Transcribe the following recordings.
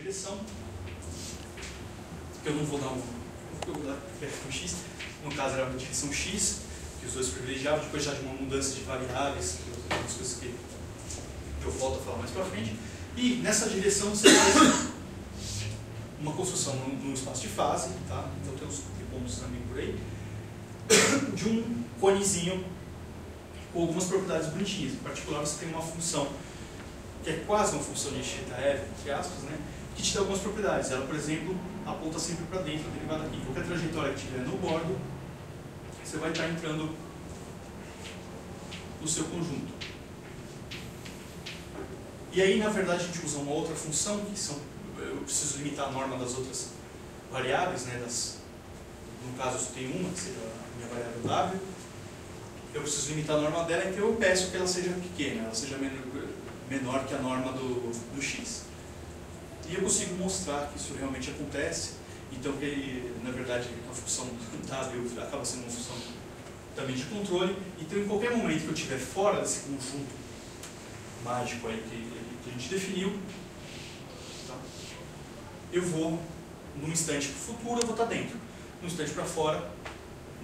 direção, que eu não vou dar eu vou dar um x, no caso era uma direção x, que os dois privilegiavam, depois já de uma mudança de variáveis, que outras coisas que eu volto a falar mais para frente. E nessa direção você faz uma construção num espaço de fase, tá? Então tem uns pontos também por aí, de um conezinho com algumas propriedades bonitinhas. Em particular, você tem uma função que é quase uma função de θ, entre aspas, né? Que te dá algumas propriedades. Ela, por exemplo, aponta sempre para dentro, derivada aqui. Qualquer trajetória que tiver no bordo, você vai estar entrando no seu conjunto. E aí, na verdade, a gente usa uma outra função, que são, eu preciso limitar a norma das outras variáveis, né? No caso, eu tenho uma, que seja a minha variável w. Eu preciso limitar a norma dela, então eu peço que ela seja pequena, ela seja menor que a norma do x. E eu consigo mostrar que isso realmente acontece. Então, que, na verdade, a função w acaba sendo uma função também de controle. Então, em qualquer momento que eu estiver fora desse conjunto mágico aí que a gente definiu, tá? Eu vou, num instante para o futuro, eu vou estar dentro. Num instante para fora,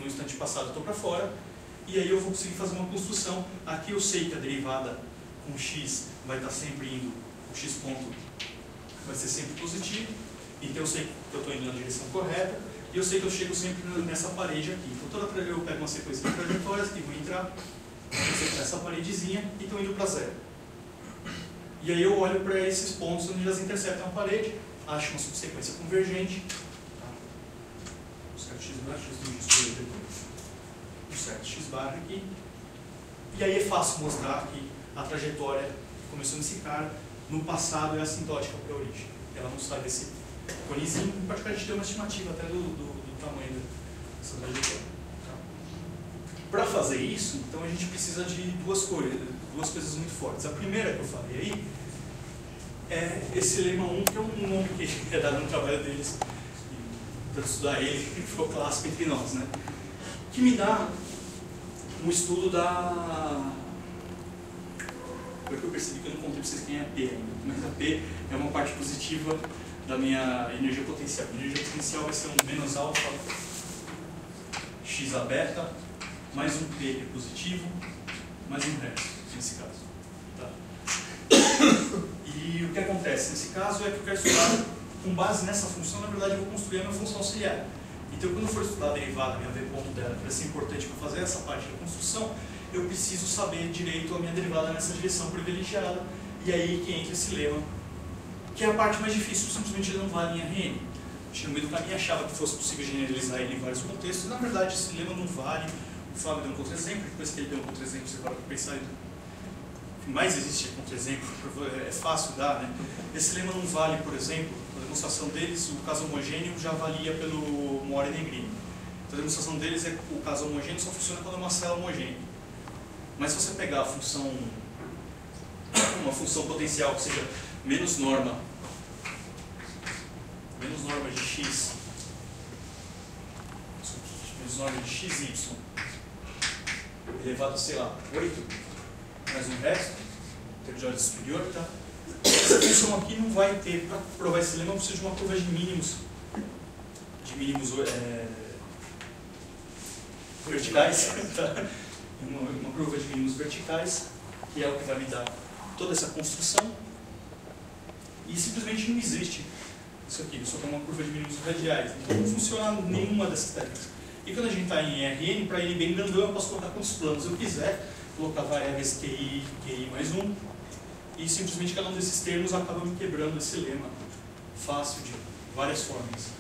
no instante passado eu estou para fora. E aí eu vou conseguir fazer uma construção. Aqui eu sei que a derivada com x vai estar sempre indo, o x ponto vai ser sempre positivo. Então eu sei que eu estou indo na direção correta. E eu sei que eu chego sempre nessa parede aqui. Então eu pego uma sequência de trajetórias que vou entrar nessa paredezinha e estou indo para zero. E aí eu olho para esses pontos onde elas interceptam a parede, acho uma subsequência convergente. Tá? O certo x barra, o certo x barra aqui. E aí é fácil mostrar que a trajetória que começou nesse cara, no passado é assintótica para a origem. Ela não sai desse conezinho. Em particular, a gente tem uma estimativa até do tamanho dessa trajetória. Tá? Para fazer isso, então a gente precisa de duas coisas muito fortes. A primeira que eu falei aí é esse lema 1, que é um nome que é dado no trabalho deles, para estudar ele, que ficou clássico entre nós, né? Que me dá um estudo da... Porque eu percebi que eu não contei para vocês quem é P ainda, mas a P é uma parte positiva da minha energia potencial. A energia potencial vai ser um menos alfa x a beta, mais um P que é positivo, mais um resto, nesse caso. Tá? E o que acontece nesse caso é que eu quero estudar, com base nessa função, na verdade eu vou construir a minha função auxiliar. Então, quando eu for estudar a derivada, a minha v ponto dela, que vai ser importante para fazer essa parte da construção, eu preciso saber direito a minha derivada nessa direção privilegiada. E aí que entra esse lema, que é a parte mais difícil, simplesmente ele não vale em Rn. A gente no meio do caminho achava que fosse possível generalizar ele em vários contextos, e na verdade esse lema não vale. O Fábio deu um contra-exemplo, depois que ele deu um contra-exemplo, você para pensar, o que mais existe contra-exemplo, é fácil dar, né? Esse lema não vale, por exemplo, a demonstração deles, o caso homogêneo já valia pelo Mora e Negrini. Então a demonstração deles é que o caso homogêneo só funciona quando é uma célula homogênea. Mas se você pegar uma função potencial que seja menos norma de x, menos norma de xy, elevado a, sei lá, 8, mais um resto, termo de ordem superior, tá? Essa função aqui não vai ter, para provar esse lema, eu preciso de uma curva de mínimos verticais, tá? Uma curva de mínimos verticais, que é o que vai me dar toda essa construção, e simplesmente não existe isso aqui, só tem uma curva de mínimos radiais, então não funciona nenhuma dessas técnicas. E quando a gente está em Rn, para ele bem grandão, eu posso colocar quantos planos eu quiser, colocar variáveis QI, QI mais 1, e simplesmente cada um desses termos acaba me quebrando esse lema fácil de várias formas.